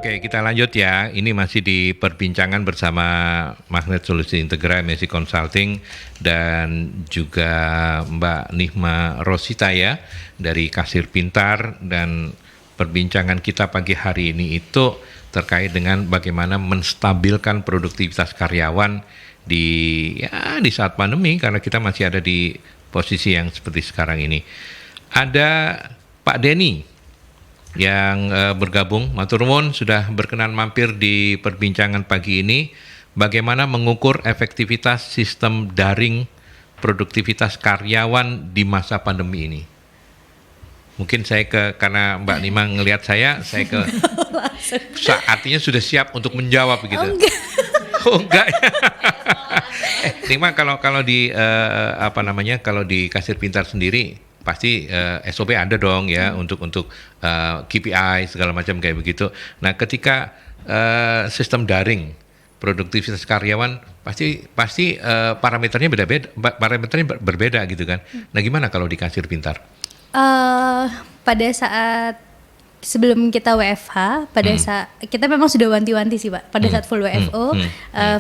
Oke, kita lanjut ya. Ini masih di perbincangan bersama Magnet Solusi Integra MSI Consulting dan juga Mbak Nihma Rosita ya dari Kasir Pintar, dan perbincangan kita pagi hari ini itu terkait dengan bagaimana menstabilkan produktivitas karyawan di saat pandemi, karena kita masih ada di posisi yang seperti sekarang ini. Ada Pak Denny yang bergabung. Matur nuwun sudah berkenan mampir di perbincangan pagi ini. Bagaimana mengukur efektivitas sistem daring produktivitas karyawan di masa pandemi ini? Mungkin saya karena Mbak Nima ngelihat saya ke artinya sudah siap untuk menjawab begitu. Oh enggak. Oh enggak. Nima, kalau di kalau di Kasir Pintar sendiri pasti SOP ada dong ya untuk KPI segala macam kayak begitu. Nah, ketika sistem daring produktivitas karyawan pasti parameternya berbeda gitu kan. Nah, gimana kalau di Kasir Pintar? Pada saat sebelum kita WFH, pada saat kita memang sudah wanti-wanti sih Pak, pada saat full WFO,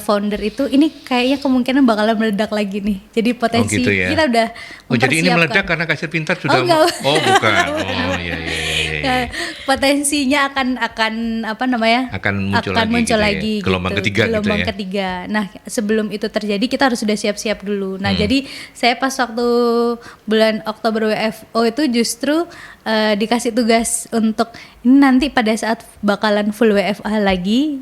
founder itu ini kayaknya kemungkinan bakalan meledak lagi nih. Jadi potensi gitu ya? kita udah mempersiapkan. Jadi ini meledak karena Kasir Pintar sudah enggak. Bukan. Oh iya. Potensinya akan muncul lagi gelombang gitu. Gelombang ketiga. Nah, sebelum itu terjadi kita harus sudah siap-siap dulu. Nah, jadi saya pas waktu bulan Oktober WFO itu justru dikasih tugas untuk ini nanti pada saat bakalan full WFA lagi,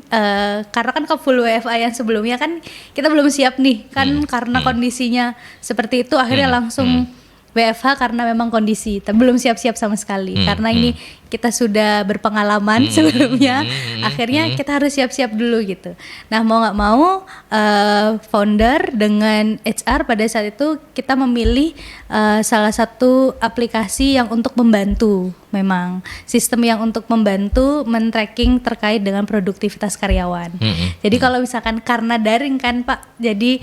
karena kan ke full WFA yang sebelumnya kan kita belum siap nih kan, karena kondisinya seperti itu akhirnya langsung WFH karena memang kondisi belum siap-siap sama sekali, karena ini kita sudah berpengalaman sebelumnya, akhirnya kita harus siap-siap dulu gitu. Nah, mau nggak mau founder dengan HR pada saat itu kita memilih salah satu aplikasi yang untuk membantu, memang sistem yang untuk membantu men-tracking terkait dengan produktivitas karyawan. Jadi kalau misalkan karena daring kan Pak, jadi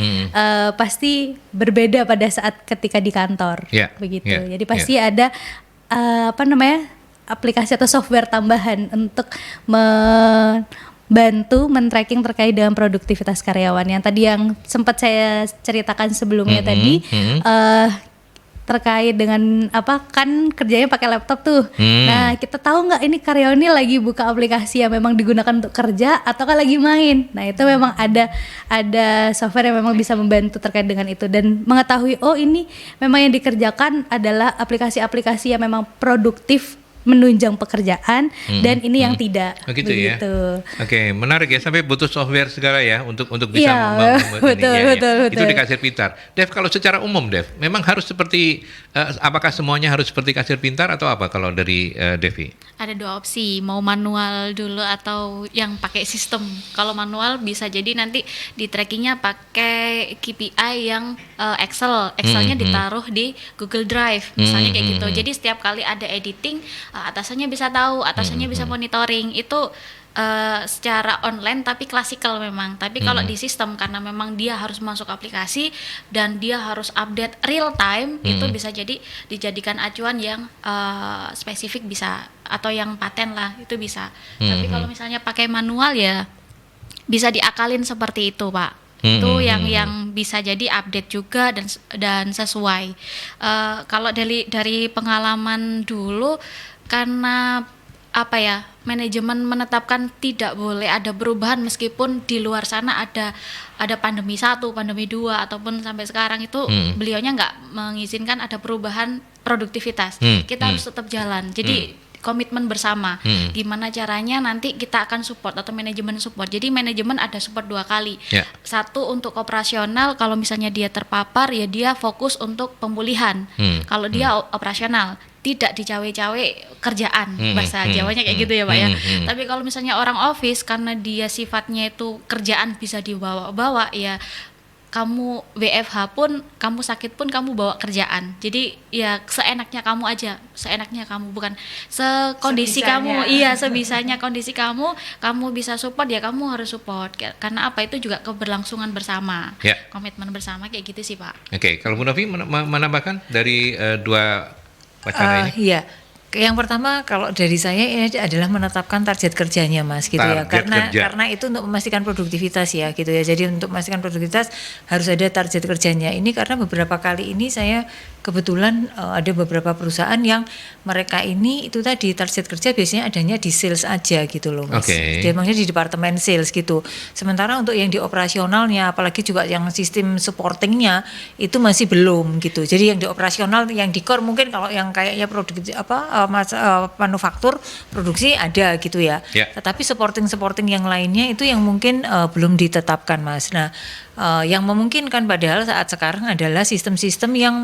pasti berbeda pada saat ketika di kantor, begitu. Jadi pasti ada aplikasi atau software tambahan untuk membantu men-tracking terkait dengan produktivitas karyawan. Yang tadi yang sempat saya ceritakan sebelumnya tadi, terkait dengan kan kerjanya pakai laptop tuh. Nah, kita tahu nggak ini karyawan ini lagi buka aplikasi yang memang digunakan untuk kerja atau kan lagi main. Nah, itu memang ada software yang memang bisa membantu terkait dengan itu dan mengetahui ini memang yang dikerjakan adalah aplikasi-aplikasi yang memang produktif menunjang pekerjaan dan ini yang tidak. Begitu ya. Oke, menarik ya, sampai butuh software segala ya untuk bisa betul. Itu di Kasir Pintar. Dev, kalau secara umum Dev, memang harus seperti apakah semuanya harus seperti Kasir Pintar atau apa kalau dari Devi? Ada dua opsi, mau manual dulu atau yang pakai sistem. Kalau manual bisa jadi nanti di trackingnya pakai KPI yang Excelnya ditaruh di Google Drive misalnya kayak gitu. Jadi setiap kali ada editing, atasannya bisa tahu, atasannya bisa monitoring. Itu secara online tapi klasikal memang. Tapi kalau di sistem karena memang dia harus masuk aplikasi dan dia harus update real time, itu bisa jadi dijadikan acuan yang spesifik bisa, atau yang paten lah itu bisa. Tapi kalau misalnya pakai manual ya bisa diakalin seperti itu Pak. Itu yang bisa jadi update juga dan sesuai. Kalau dari pengalaman dulu, karena manajemen menetapkan tidak boleh ada perubahan meskipun di luar sana ada pandemi 1, pandemi 2 ataupun sampai sekarang itu beliaunya nggak mengizinkan ada perubahan produktivitas. Kita harus tetap jalan. Jadi komitmen bersama. Gimana caranya nanti kita akan support atau manajemen support. Jadi manajemen ada support 2 kali. Satu untuk operasional, kalau misalnya dia terpapar ya dia fokus untuk pemulihan. Kalau dia operasional tidak dicawe-cawe kerjaan, bahasa Jawanya kayak gitu ya Pak ya. Tapi kalau misalnya orang office karena dia sifatnya itu kerjaan bisa dibawa-bawa ya, kamu WFH pun, kamu sakit pun kamu bawa kerjaan. Jadi ya seenaknya kamu aja, seenaknya kamu, bukan sekondisi kamu. Iya, sebisanya kondisi kamu bisa support ya kamu harus support. Karena apa, itu juga keberlangsungan bersama, komitmen bersama kayak gitu sih Pak. Oke, kalau Bu Novi menambahkan dari dua wacana ini? Iya, Yang pertama kalau dari saya ini adalah menetapkan target kerjanya Mas gitu ya. Target kerja. Karena itu untuk memastikan produktivitas ya gitu ya. Jadi untuk memastikan produktivitas harus ada target kerjanya. Ini karena beberapa kali ini saya kebetulan ada beberapa perusahaan yang mereka ini itu tadi target kerja biasanya adanya di sales aja gitu loh Mas. Oke. Jadi maksudnya di departemen sales gitu. Sementara untuk yang di operasionalnya apalagi juga yang sistem supportingnya itu masih belum gitu. Jadi yang di operasional yang di core mungkin kalau yang kayaknya manufaktur produksi ada gitu ya. Tetapi supporting yang lainnya itu yang mungkin belum ditetapkan Mas. Nah, yang memungkinkan padahal saat sekarang adalah sistem-sistem yang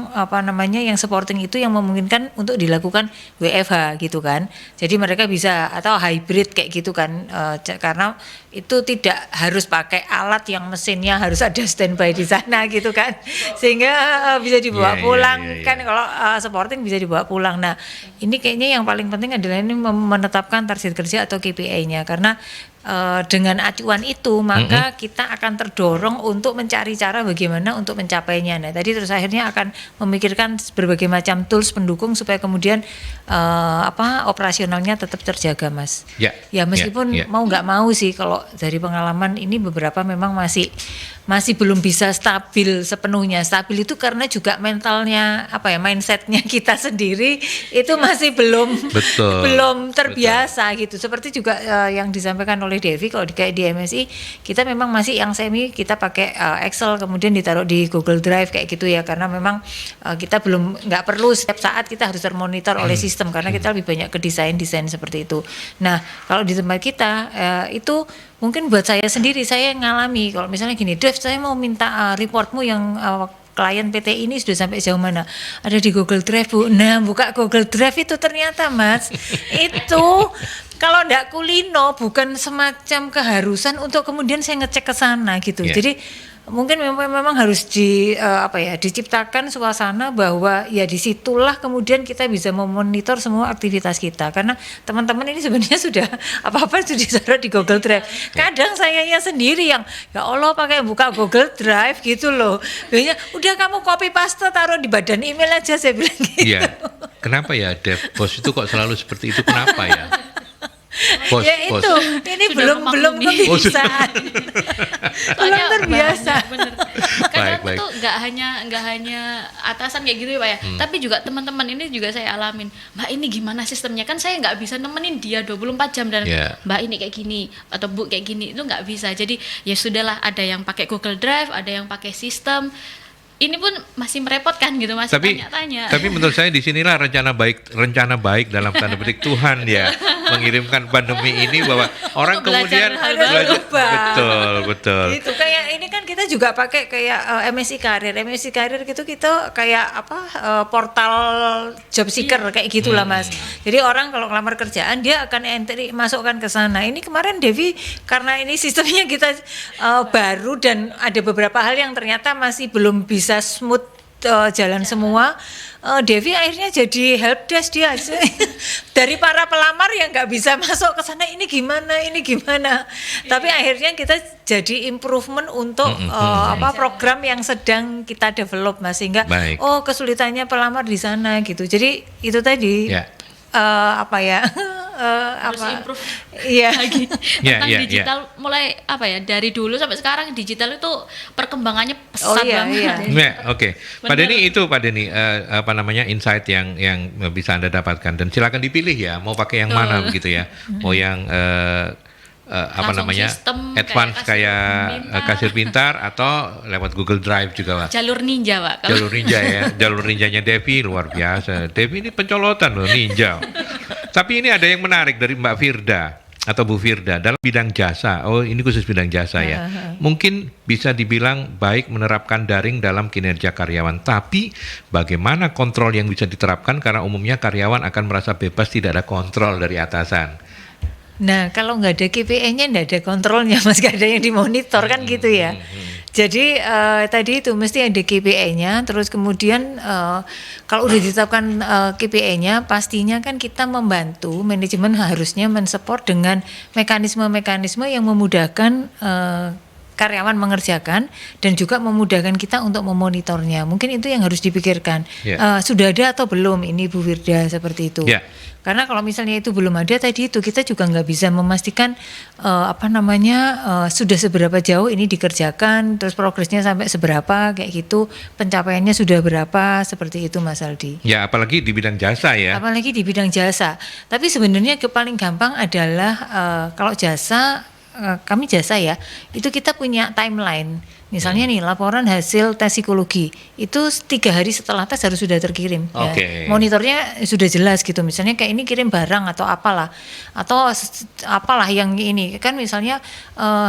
yang supporting itu yang memungkinkan untuk dilakukan WFH gitu kan. Jadi mereka bisa atau hybrid kayak gitu kan, karena itu tidak harus pakai alat yang mesinnya harus ada standby di sana gitu kan, sehingga bisa dibawa pulang kan. Kalau supporting bisa dibawa pulang. Nah ini kayaknya yang paling penting adalah ini menetapkan target kerja atau KPI-nya, karena dengan acuan itu maka kita akan terdorong untuk mencari cara bagaimana untuk mencapainya. Nah tadi terus akhirnya akan memikirkan berbagai macam tools pendukung supaya kemudian operasionalnya tetap terjaga Mas. Ya meskipun mau nggak mau sih kalau dari pengalaman ini beberapa memang masih belum bisa stabil sepenuhnya. Stabil itu karena juga mentalnya mindsetnya kita sendiri itu masih belum terbiasa gitu. Seperti juga yang disampaikan oleh Devi, kalau kayak di MSI kita memang masih yang semi kita pakai Excel kemudian ditaruh di Google Drive kayak gitu ya, karena memang kita nggak perlu setiap saat kita harus termonitor oleh sistem karena kita lebih banyak ke desain seperti itu. Nah kalau di tempat kita itu mungkin buat saya sendiri saya ngalami kalau misalnya gini, Dev saya mau minta reportmu yang klien PT ini sudah sampai jauh mana, ada di Google Drive Bu. Nah buka Google Drive itu ternyata Mas itu kalau ndak kulino bukan semacam keharusan untuk kemudian saya ngecek ke sana gitu. Jadi mungkin memang harus diciptakan suasana bahwa ya disitulah kemudian kita bisa memonitor semua aktivitas kita, karena teman-teman ini sebenarnya sudah apa-apa sudah ditaruh di Google Drive. Kadang sayanya sendiri yang ya Allah pakai buka Google Drive gitu loh. Biasanya udah kamu copy paste taruh di badan email aja, saya bilang gitu. Kenapa ya Dev, bos itu kok selalu seperti itu, kenapa ya? Bos. Ini belum kebiasaan. Belum terbiasa. Kadang itu nggak hanya atasan kayak gitu ya Pak ya, tapi juga teman-teman ini juga saya alamin. Mbak ini gimana sistemnya, kan saya nggak bisa nemenin dia 24 jam dan Mbak ini kayak gini atau Bu kayak gini, itu nggak bisa. Jadi ya sudahlah, ada yang pakai Google Drive, ada yang pakai sistem. Ini pun masih merepotkan gitu, masih tanya-tanya. Tapi menurut saya disinilah rencana baik dalam tanda petik Tuhan ya mengirimkan pandemi ini, bahwa orang kemudian belajar. Betul. Itu kayak ini kan kita juga pakai kayak MSI Karir gitu, kita kayak portal job seeker kayak gitulah Mas. Jadi orang kalau ngelamar kerjaan dia akan masukkan ke sana. Ini kemarin Devi karena ini sistemnya kita baru dan ada beberapa hal yang ternyata masih belum bisa smooth jalan semua. Devi akhirnya jadi helpdesk dia dari para pelamar yang nggak bisa masuk ke sana, ini gimana. Tapi akhirnya kita jadi improvement untuk program yang sedang kita develop Mas, sehingga kesulitannya pelamar di sana gitu. Jadi itu tadi harus improve lagi tentang digital. Mulai dari dulu sampai sekarang digital itu perkembangannya pesat banget. Pak Denny, insight yang bisa Anda dapatkan, dan silakan dipilih ya mau pakai yang mana begitu ya. Mau yang advance kayak kasir pintar atau lewat Google Drive juga Pak. Jalur ninja Pak. Jalur ninja ya. Jalur ninjanya Devi luar biasa. Devi ini pencolotan loh, ninja. Tapi ini ada yang menarik dari Mbak Firda atau Bu Firda dalam bidang jasa. Oh, ini khusus bidang jasa ya. Mungkin bisa dibilang baik menerapkan daring dalam kinerja karyawan, tapi bagaimana kontrol yang bisa diterapkan, karena umumnya karyawan akan merasa bebas, tidak ada kontrol dari atasan. Nah kalau nggak ada KPI-nya nggak ada kontrolnya Mas, nggak ada yang dimonitor kan gitu ya. Jadi tadi itu mesti ada KPI-nya, terus kemudian kalau udah ditetapkan KPI-nya pastinya kan kita membantu manajemen harusnya mensupport dengan mekanisme-mekanisme yang memudahkan karyawan mengerjakan dan juga memudahkan kita untuk memonitornya. Mungkin itu yang harus dipikirkan. Sudah ada atau belum ini Bu Firda seperti itu. Karena kalau misalnya itu belum ada tadi itu kita juga nggak bisa memastikan sudah seberapa jauh ini dikerjakan, terus progresnya sampai seberapa kayak gitu, pencapaiannya sudah berapa seperti itu Mas Aldi. Ya, apalagi di bidang jasa ya. Apalagi di bidang jasa. Tapi sebenarnya paling gampang adalah kalau jasa kami jasa ya, itu kita punya timeline. Misalnya nih laporan hasil tes psikologi itu 3 hari setelah tes harus sudah terkirim. Ya. Monitornya sudah jelas gitu. Misalnya kayak ini kirim barang atau apalah yang ini kan misalnya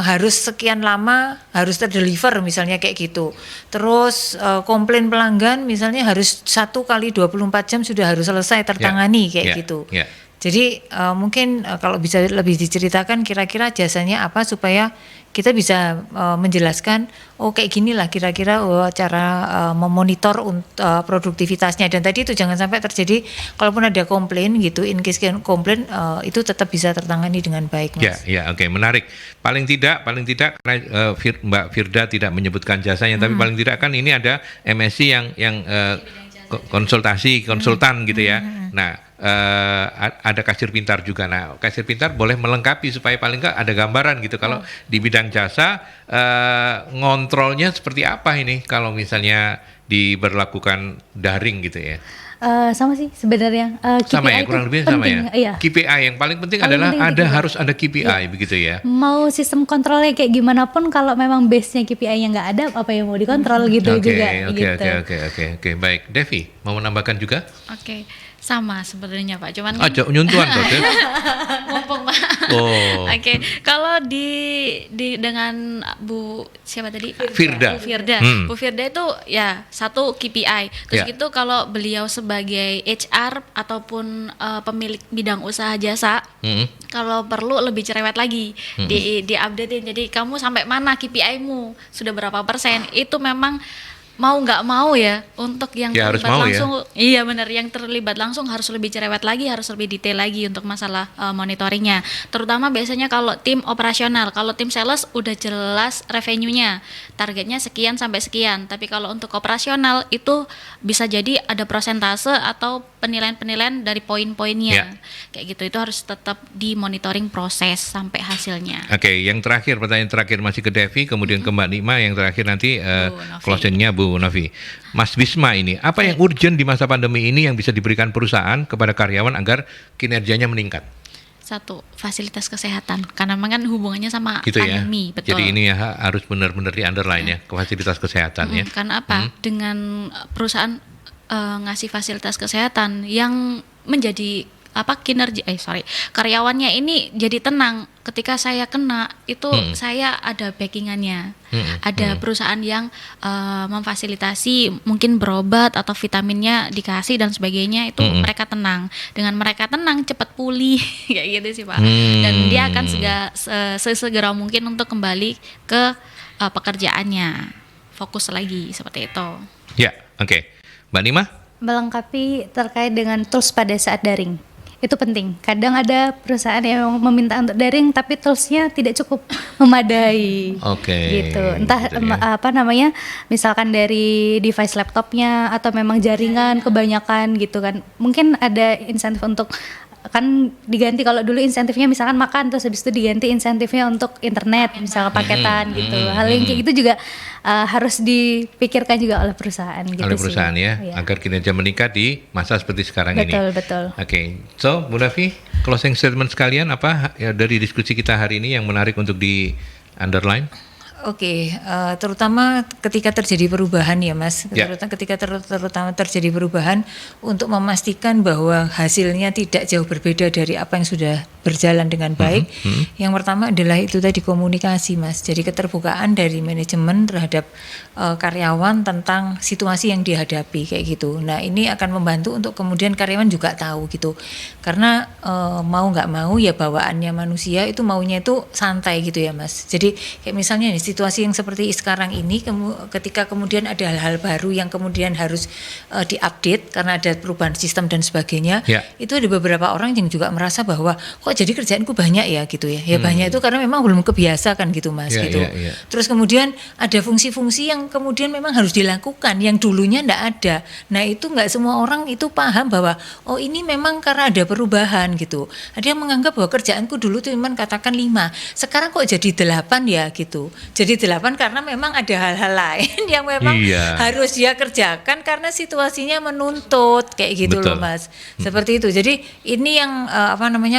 harus sekian lama harus terdeliver misalnya kayak gitu. Terus komplain pelanggan misalnya harus 1 kali 24 jam sudah harus selesai tertangani kayak gitu. Jadi mungkin kalau bisa lebih diceritakan kira-kira jasanya apa supaya kita bisa menjelaskan kayak ginilah kira-kira cara memonitor produktivitasnya. Dan tadi itu jangan sampai terjadi kalaupun ada komplain gitu, in case komplain itu tetap bisa tertangani dengan baik Mas. Oke, menarik. Paling tidak karena Mbak Firda tidak menyebutkan jasanya, tapi paling tidak kan ini ada MSc yang konsultan gitu ya. Nah, ada kasir pintar juga. Nah, kasir pintar boleh melengkapi supaya paling nggak ada gambaran gitu. Kalau di bidang jasa, ngontrolnya seperti apa ini kalau misalnya diberlakukan daring gitu ya? Sama sih sebenarnya. Sama ya, kurang lebih sama ya. Iya. KPI yang paling penting adalah harus ada KPI begitu ya. Mau sistem kontrolnya kayak gimana pun kalau memang base-nya KPI-nya nggak ada, apa yang mau dikontrol gitu juga. Oke. Baik, Devi mau menambahkan juga? Oke. Sama sebenarnya Pak, cuman nyuntuhan Pak. mumpung Pak. Oke, kalau dengan Bu siapa tadi? Firda. Bu Firda itu ya satu KPI. Terus gitu kalau beliau sebagai HR ataupun pemilik bidang usaha jasa, kalau perlu lebih cerewet lagi di-updatein. Jadi kamu sampai mana KPI-mu? Sudah berapa persen? Itu memang mau nggak mau ya untuk yang terlibat langsung iya benar yang terlibat langsung harus lebih cerewet lagi, harus lebih detail lagi untuk masalah monitoringnya, terutama biasanya kalau tim operasional. Kalau tim sales udah jelas revenue-nya, targetnya sekian sampai sekian, tapi kalau untuk operasional itu bisa jadi ada persentase atau penilaian-penilaian dari poin-poinnya kayak gitu. Itu harus tetap dimonitoring proses sampai hasilnya. Oke, yang terakhir, pertanyaan terakhir masih ke Devi, kemudian ke Mbak Nima, yang terakhir nanti closing-nya Bu Novi. Mas Bisma, ini apa yang urgent di masa pandemi ini yang bisa diberikan perusahaan kepada karyawan agar kinerjanya meningkat? Satu, fasilitas kesehatan, karena memang kan hubungannya sama gitu pandemi. Betul. Jadi ini harus benar-benar di underline ya, fasilitas kesehatan ya. Karena apa? Dengan perusahaan ngasih fasilitas kesehatan yang menjadi karyawannya ini jadi tenang ketika saya kena itu saya ada backingannya, ada perusahaan yang memfasilitasi mungkin berobat atau vitaminnya dikasih dan sebagainya, itu mereka tenang. Dengan mereka tenang cepat pulih kayak gitu sih Pak, dan dia akan sesegera mungkin untuk kembali ke pekerjaannya, fokus lagi seperti itu. Oke. Mbak Nima? Melengkapi terkait dengan tools pada saat daring. Itu penting. Kadang ada perusahaan yang meminta untuk daring tapi toolsnya tidak cukup memadai. Gitu. Entah misalkan dari device laptopnya atau memang jaringan kebanyakan gitu kan. Mungkin ada insentif untuk kan diganti, kalau dulu insentifnya misalkan makan terus habis itu diganti insentifnya untuk internet misalnya paketan gitu. Hal yang kayak gitu juga harus dipikirkan juga oleh perusahaan gitu. Oleh perusahaan agar kinerja meningkat di masa seperti sekarang ini. Betul. Oke. So, Bu Nafi, closing statement sekalian apa ya dari diskusi kita hari ini yang menarik untuk di underline? Oke, terutama ketika terjadi perubahan ya Mas, terutama terjadi perubahan untuk memastikan bahwa hasilnya tidak jauh berbeda dari apa yang sudah berjalan dengan baik. Yang pertama adalah itu tadi komunikasi Mas, jadi keterbukaan dari manajemen terhadap karyawan tentang situasi yang dihadapi kayak gitu. Nah ini akan membantu untuk kemudian karyawan juga tahu gitu, karena mau nggak mau ya bawaannya manusia itu maunya itu santai gitu ya Mas. Jadi kayak misalnya nih, situasi yang seperti sekarang ini ketika kemudian ada hal-hal baru yang kemudian harus diupdate karena ada perubahan sistem dan sebagainya, itu ada beberapa orang yang juga merasa bahwa kok jadi kerjaanku banyak ya gitu ya. Ya banyak itu karena memang belum kebiasa kan gitu Mas gitu. Terus kemudian ada fungsi-fungsi yang kemudian memang harus dilakukan yang dulunya enggak ada. Nah itu enggak semua orang itu paham bahwa oh ini memang karena ada perubahan gitu. Ada yang menganggap bahwa kerjaanku dulu tuh memang katakan 5, sekarang kok jadi 8 ya gitu. Jadi 8 karena memang ada hal-hal lain yang memang harus dia kerjakan karena situasinya menuntut kayak gitu loh Mas. Seperti itu. Jadi ini yang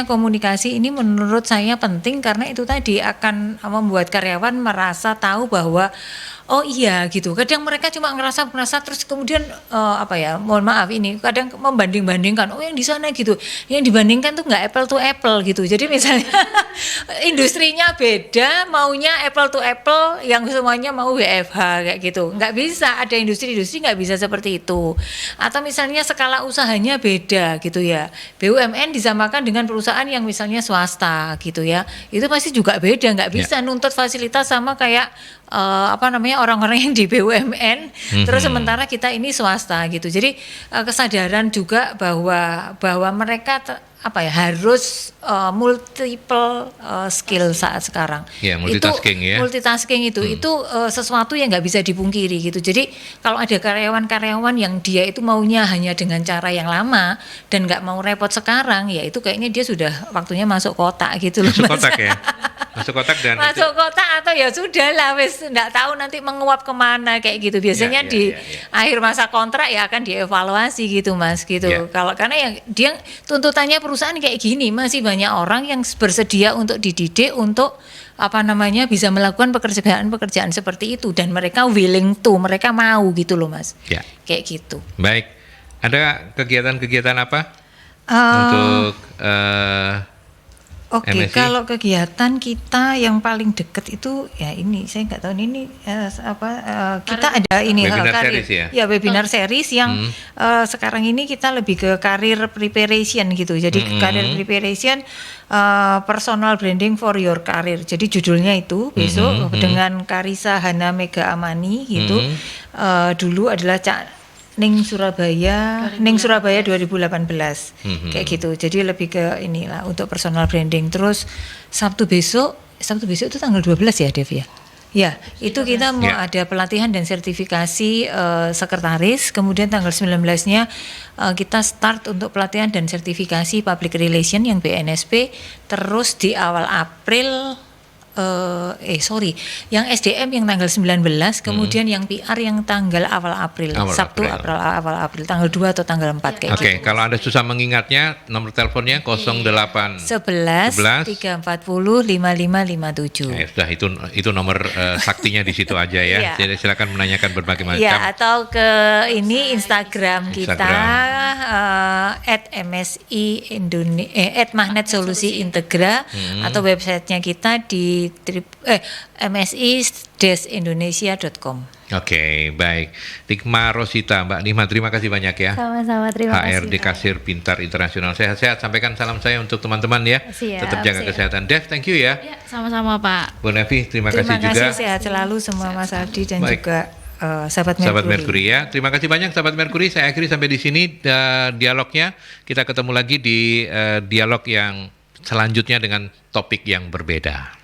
komunikasi ini menurut saya penting karena itu tadi akan membuat karyawan merasa tahu bahwa oh iya gitu. Kadang mereka cuma ngerasa terus kemudian mohon maaf ini kadang membanding-bandingkan oh yang di sana gitu. Yang dibandingkan tuh nggak apple to apple gitu. Jadi misalnya industrinya beda, maunya apple to apple yang semuanya mau WFH kayak gitu. Nggak bisa, ada industri-industri nggak bisa seperti itu. Atau misalnya skala usahanya beda gitu ya. BUMN disamakan dengan perusahaan yang misalnya swasta gitu ya. Itu pasti juga beda, nggak bisa nuntut fasilitas sama kayak orang-orang yang di BUMN terus sementara kita ini swasta gitu. Jadi kesadaran juga bahwa mereka harus multiple skill saat sekarang. Multitasking itu sesuatu yang nggak bisa dipungkiri gitu. Jadi kalau ada karyawan-karyawan yang dia itu maunya hanya dengan cara yang lama dan nggak mau repot sekarang, ya itu kayaknya dia sudah waktunya masuk kotak gitu loh. Masuk kotak ya. Masuk kotak atau ya sudah lah wes nggak tahu nanti menguap kemana kayak gitu. Biasanya di akhir masa kontrak ya akan dievaluasi gitu Mas gitu. Kalau karena yang dia tuntutannya perusahaan kayak gini, masih banyak orang yang bersedia untuk dididik untuk bisa melakukan pekerjaan seperti itu dan mereka willing to, mereka mau gitu loh Mas. Kayak gitu. Baik. Ada kegiatan-kegiatan apa untuk MSI? Kalau kegiatan kita yang paling dekat itu ya ini saya nggak tahu ini kita ada ini webinar series webinar series yang sekarang ini kita lebih ke career preparation gitu. Jadi career preparation personal branding for your career. Jadi judulnya itu besok dengan Karisa Hana Mega Amani gitu. Dulu adalah Ning Surabaya 2018 kayak gitu. Jadi lebih ke inilah untuk personal branding. Terus Sabtu besok itu tanggal 12 ya Dev ya. Ya, itu kita mau ada pelatihan dan sertifikasi sekretaris. Kemudian tanggal 19-nya kita start untuk pelatihan dan sertifikasi public relation yang BNSP. Terus di awal April yang SDM yang tanggal 19, kemudian yang PR yang tanggal awal April, Sabtu awal April, tanggal 2 atau tanggal 4 kayak gitu. Oke, kalau Anda susah mengingatnya, nomor teleponnya 08 11 340 5557. Ya, sudah itu nomor saktinya di situ aja ya. Jadi silakan menanyakan berbagai macam. Ya, atau ke ini Instagram kita @MSI Indonesia @Magnet Solusi Integra atau websitenya kita di msi-indonesia.com. Oke, baik. Nihma Rosita, Mbak Nihma, terima kasih banyak ya. Sama-sama, terima kasih. HRD Kasir Pintar Internasional. Sehat-sehat, sampaikan salam saya untuk teman-teman ya. Tetap jaga kesehatan. Dev, thank you ya. Sama-sama Pak. Bu Nevi, terima kasih juga. Terima kasih, sehat selalu semua Mas Aldi dan juga sahabat Mercury ya. Terima kasih banyak sahabat Mercury. Saya akhiri sampai di sini dialognya. Kita ketemu lagi di dialog yang selanjutnya dengan topik yang berbeda.